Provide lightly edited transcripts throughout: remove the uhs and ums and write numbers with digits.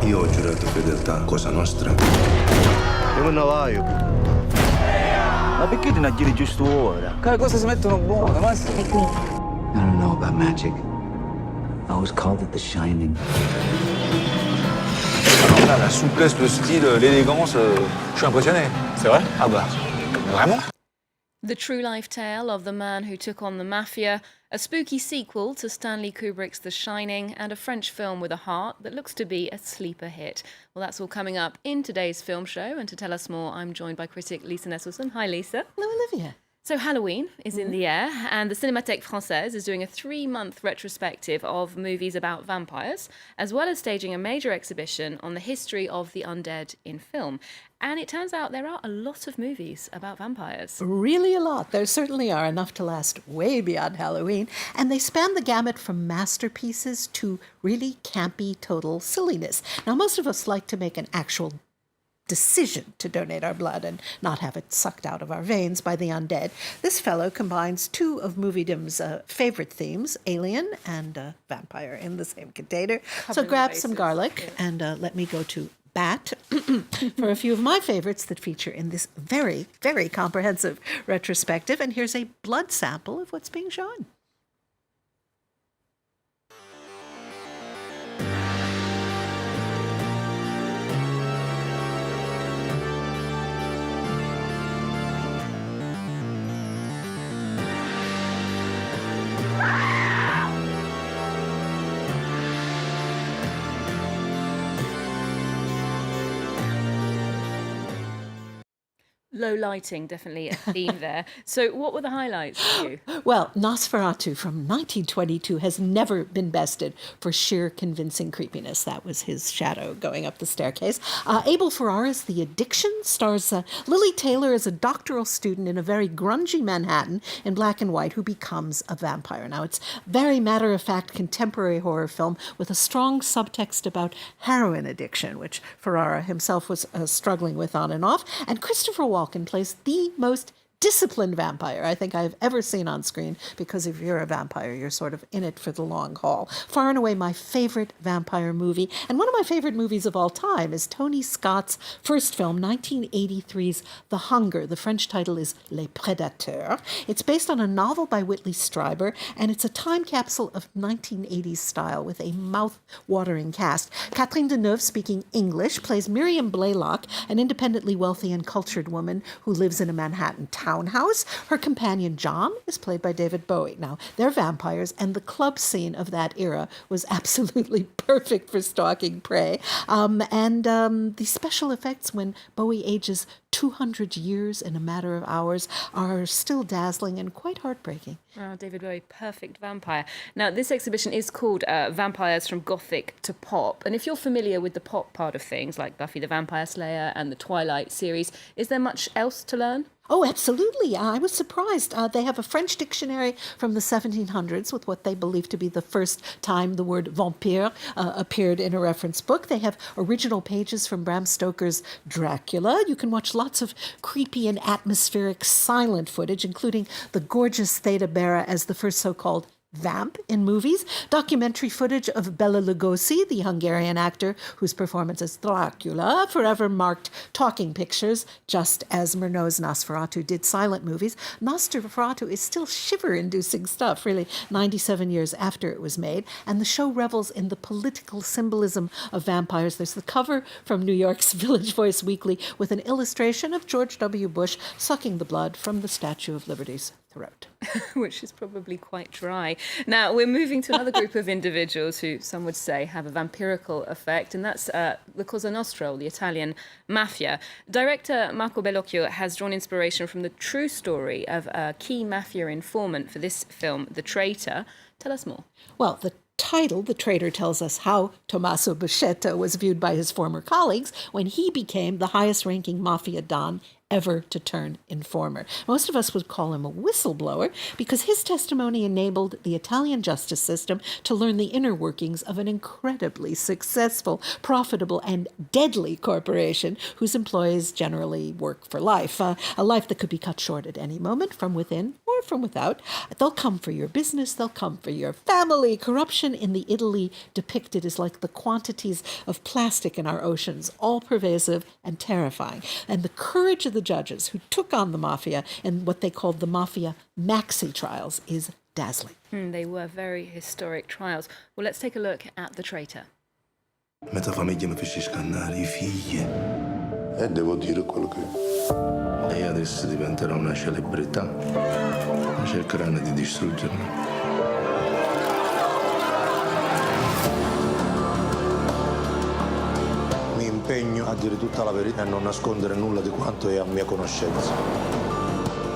Io ho giurato fedeltà a Cosa Nostra. Dove ne vai? Ma perché ti giri giusto ora? Che cose si mettono buone, ma sì. I don't know about magic. I was called it the Shining. Alors là, la souplesse, le style, l'élégance, je suis impressionné. C'est vrai? Ah bah, vraiment? The true life tale of the man who took on the Mafia, a spooky sequel to Stanley Kubrick's The Shining, and a French film with a heart that looks to be a sleeper hit. Well, that's all coming up in today's film show, and to tell us more, I'm joined by critic Lisa Nesselson. Hi, Lisa. Hello, Olivia. So Halloween is in the air, and the Cinémathèque Française is doing a 3-month retrospective of movies about vampires, as well as staging a major exhibition on the history of the undead in film. And it turns out there are a lot of movies about vampires. Really a lot. There certainly are, enough to last way beyond Halloween. And they span the gamut from masterpieces to really campy total silliness. Now, most of us like to make an actual decision to donate our blood and not have it sucked out of our veins by the undead. This fellow combines two of moviedom's favorite themes, alien and vampire, in the same container. So grab some garlic and let me go to bat for a few of my favorites that feature in this very, very comprehensive retrospective. And here's a blood sample of what's being shown. Low lighting, definitely a theme there. So what were the highlights for you? Well, Nosferatu from 1922 has never been bested for sheer convincing creepiness. That was his shadow going up the staircase. Abel Ferrara's The Addiction stars Lily Taylor as a doctoral student in a very grungy Manhattan in black and white who becomes a vampire. Now, it's very matter-of-fact contemporary horror film with a strong subtext about heroin addiction, which Ferrara himself was struggling with on and off. And Christopher Walken plays the most disciplined vampire I think I've ever seen on screen, because if you're a vampire, you're sort of in it for the long haul. Far and away my favorite vampire movie, and one of my favorite movies of all time, is Tony Scott's first film, 1983's The Hunger. The French title is Les Prédateurs. It's based on a novel by Whitley Strieber, and it's a time capsule of 1980s style with a mouth-watering cast. Catherine Deneuve, speaking English, plays Miriam Blaylock, an independently wealthy and cultured woman who lives in a Manhattan townhouse. Her companion John is played by David Bowie. Now, they're vampires, and the club scene of that era was absolutely perfect for stalking prey. The special effects when Bowie ages 200 years in a matter of hours are still dazzling and quite heartbreaking. Oh, David Bowie, perfect vampire. Now, this exhibition is called Vampires from Gothic to Pop. And if you're familiar with the pop part of things, like Buffy the Vampire Slayer and the Twilight series, is there much else to learn? Oh, absolutely. I was surprised. They have a French dictionary from the 1700s with what they believe to be the first time the word vampire appeared in a reference book. They have original pages from Bram Stoker's Dracula. You can watch lots of creepy and atmospheric silent footage, including the gorgeous Theda Bara as the first so-called vamp in movies, documentary footage of Bela Lugosi, the Hungarian actor whose performance as Dracula forever marked talking pictures, just as Murnau's Nosferatu did silent movies. Nosferatu is still shiver-inducing stuff, really, 97 years after it was made, and the show revels in the political symbolism of vampires. There's the cover from New York's Village Voice Weekly with an illustration of George W. Bush sucking the blood from the Statue of Liberty's throat. Which is probably quite dry. Now, we're moving to another group of individuals who some would say have a vampirical effect, and that's the Cosa Nostra, the Italian Mafia. Director Marco Bellochio has drawn inspiration from the true story of a key Mafia informant for this film, The Traitor. Tell us more. Well, the title, The Traitor, tells us how Tommaso Buscetta was viewed by his former colleagues when he became the highest-ranking Mafia Don ever to turn informer. Most of us would call him a whistleblower because his testimony enabled the Italian justice system to learn the inner workings of an incredibly successful, profitable, and deadly corporation whose employees generally work for life, a life that could be cut short at any moment from within or from without. They'll come for your business, they'll come for your family. Corruption in the Italy depicted is like the quantities of plastic in our oceans, all pervasive and terrifying. And the courage of the judges who took on the mafia in what they called the Mafia maxi trials is dazzling. They were very historic trials. Well, let's take a look at The Traitor. Mezza famiglia mi fece scannare, i figli. E devo dire quello che... Lei adesso diventerà una celebrità. Ma cercheranno di distruggermi. Mi impegno a dire tutta la verità e a non nascondere nulla di quanto è a mia conoscenza.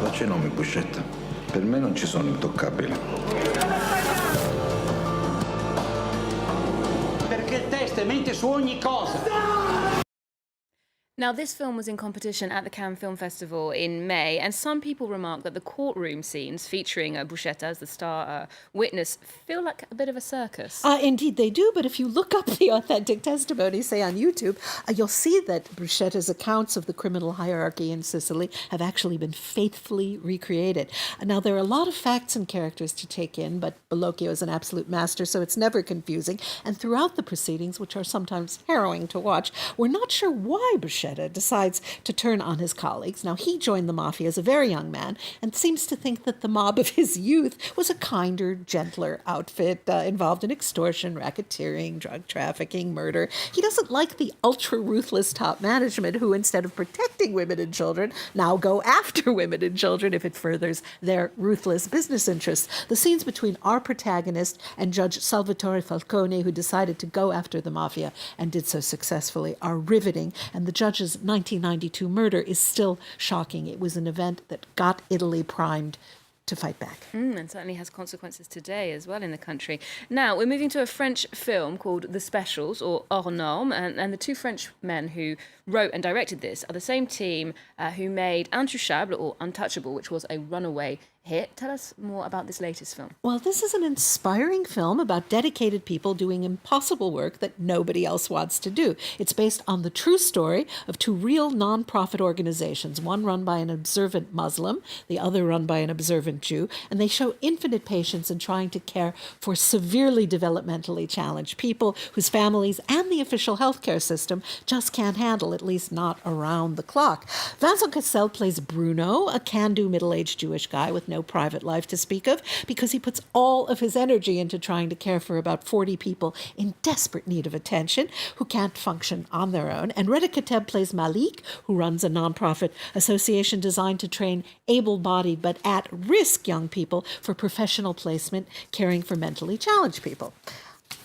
Faccia i nomi, Buscetta. Per me non ci sono intoccabili. Perché il teste mente su ogni cosa. Now, this film was in competition at the Cannes Film Festival in May, and some people remark that the courtroom scenes featuring Buscetta as the star witness feel like a bit of a circus. Indeed, they do, but if you look up the authentic testimony, say on YouTube, you'll see that Buscetta's accounts of the criminal hierarchy in Sicily have actually been faithfully recreated. Now, there are a lot of facts and characters to take in, but Bellochio is an absolute master, so it's never confusing. And throughout the proceedings, which are sometimes harrowing to watch, we're not sure why Buscetta decides to turn on his colleagues. Now, he joined the Mafia as a very young man and seems to think that the mob of his youth was a kinder, gentler outfit involved in extortion, racketeering, drug trafficking, murder. He doesn't like the ultra-ruthless top management who, instead of protecting women and children, now go after women and children if it furthers their ruthless business interests. The scenes between our protagonist and Judge Salvatore Falcone, who decided to go after the Mafia and did so successfully, are riveting, and the judge's 1992 murder is still shocking. It was an event that got Italy primed to fight back. And certainly has consequences today as well in the country. Now, we're moving to a French film called The Specials, or Hors Normes, and the two French men who wrote and directed this are the same team who made Intouchable, or Untouchable, which was a runaway hit. Tell us more about this latest film. Well, this is an inspiring film about dedicated people doing impossible work that nobody else wants to do. It's based on the true story of two real non-profit organizations, one run by an observant Muslim, the other run by an observant Jew, and they show infinite patience in trying to care for severely developmentally challenged people whose families and the official healthcare system just can't handle, at least not around the clock. Vincent Cassel plays Bruno, a can-do middle-aged Jewish guy with no private life to speak of, because he puts all of his energy into trying to care for about 40 people in desperate need of attention who can't function on their own. And Reda Kateb plays Malik, who runs a nonprofit association designed to train able-bodied but at-risk young people for professional placement, caring for mentally challenged people.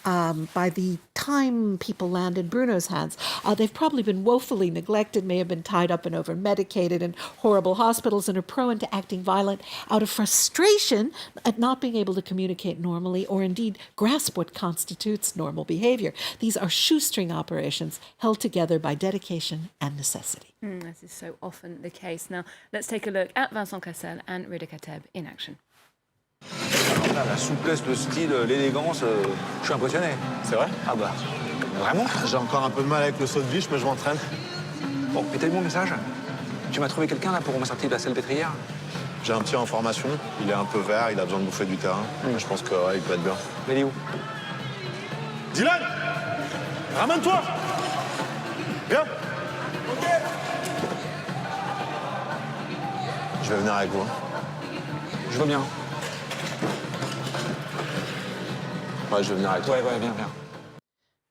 By the time people land in Bruno's hands, they've probably been woefully neglected, may have been tied up and over-medicated in horrible hospitals, and are prone to acting violent out of frustration at not being able to communicate normally or indeed grasp what constitutes normal behavior. These are shoestring operations held together by dedication and necessity. This is so often the case. Now, let's take a look at Vincent Cassel and Reda Kateb in action. La souplesse, le style, l'élégance, je suis impressionné. C'est vrai? Ah bah, vraiment? J'ai encore un peu de mal avec le saut de biche, mais je m'entraîne. Bon, et t'as eu mon message? Tu m'as trouvé quelqu'un là pour me sortir de la salpêtrière? J'ai un petit en formation, il est un peu vert, il a besoin de bouffer du terrain. Je pense que ouais, il peut être bien. Mais il est où? Dylan! Ramène-toi! Viens! Ok! Je vais venir avec vous. Je veux bien. Ouais, je vais venir avec toi. Ouais, viens.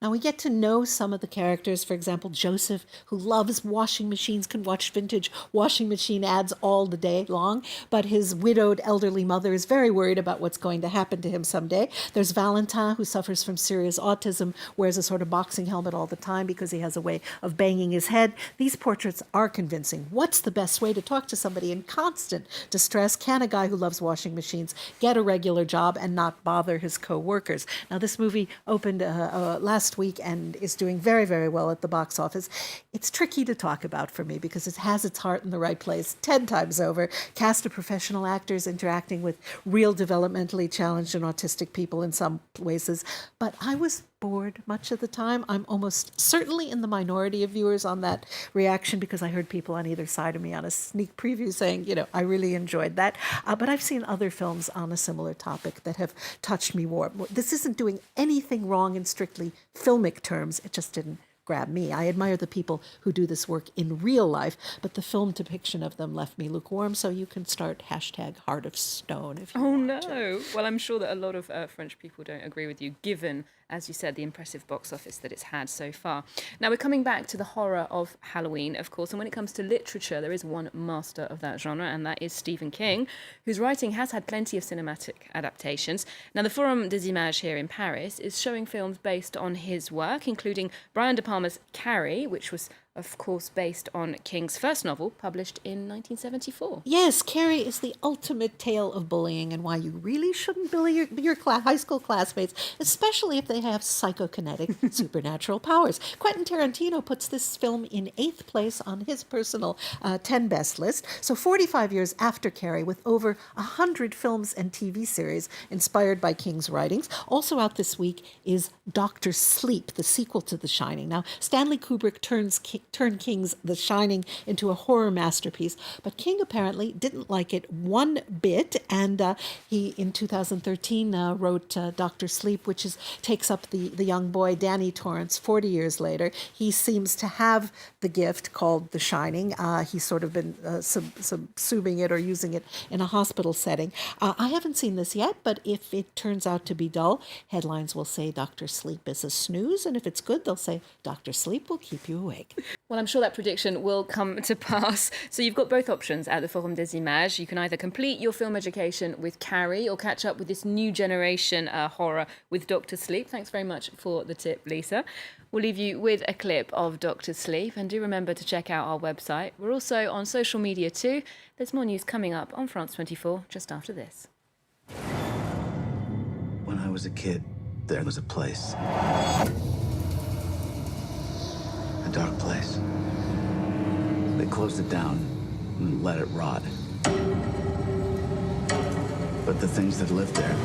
Now, we get to know some of the characters. For example, Joseph, who loves washing machines, can watch vintage washing machine ads all the day long, but his widowed elderly mother is very worried about what's going to happen to him someday. There's Valentin, who suffers from serious autism, wears a sort of boxing helmet all the time because he has a way of banging his head. These portraits are convincing. What's the best way to talk to somebody in constant distress? Can a guy who loves washing machines get a regular job and not bother his co-workers? Now, this movie opened last week and is doing very, very well at the box office. It's tricky to talk about for me because it has its heart in the right place 10 times over. Cast of professional actors interacting with real developmentally challenged and autistic people in some places. But I was bored much of the time. I'm almost certainly in the minority of viewers on that reaction because I heard people on either side of me on a sneak preview saying, I really enjoyed that. But I've seen other films on a similar topic that have touched me more. This isn't doing anything wrong in strictly filmic terms. It just didn't grab me. I admire the people who do this work in real life, but the film depiction of them left me lukewarm, so you can start #Heart of Stone if you want to. Well, I'm sure that a lot of French people don't agree with you, given, as you said, the impressive box office that it's had so far. Now, we're coming back to the horror of Halloween, of course, and when it comes to literature, there is one master of that genre, and that is Stephen King, whose writing has had plenty of cinematic adaptations. Now, the Forum des Images here in Paris is showing films based on his work, including Brian De Palma's Carrie, which was, of course, based on King's first novel, published in 1974. Yes, Carrie is the ultimate tale of bullying and why you really shouldn't bully your high school classmates, especially if they have psychokinetic supernatural powers. Quentin Tarantino puts this film in 8th place on his personal 10 best list. So 45 years after Carrie, with over 100 films and TV series inspired by King's writings. Also out this week is Dr. Sleep, the sequel to The Shining. Now, Stanley Kubrick turned King's The Shining into a horror masterpiece, but King apparently didn't like it one bit, and he, in 2013, wrote Dr. Sleep, which takes up the young boy Danny Torrance 40 years later. He seems to have the gift called The Shining. He's sort of been subsuming it or using it in a hospital setting. I haven't seen this yet, but if it turns out to be dull, headlines will say Dr. Sleep is a snooze, and if it's good, they'll say Dr. Sleep will keep you awake. Well, I'm sure that prediction will come to pass. So you've got both options at the Forum des Images. You can either complete your film education with Carrie or catch up with this new generation horror with Dr. Sleep. Thanks very much for the tip, Lisa. We'll leave you with a clip of Dr. Sleep, and do remember to check out our website. We're also on social media too. There's more news coming up on France 24 just after this. When I was a kid, there was a place. A dark place. They closed it down and let it rot. But the things that lived there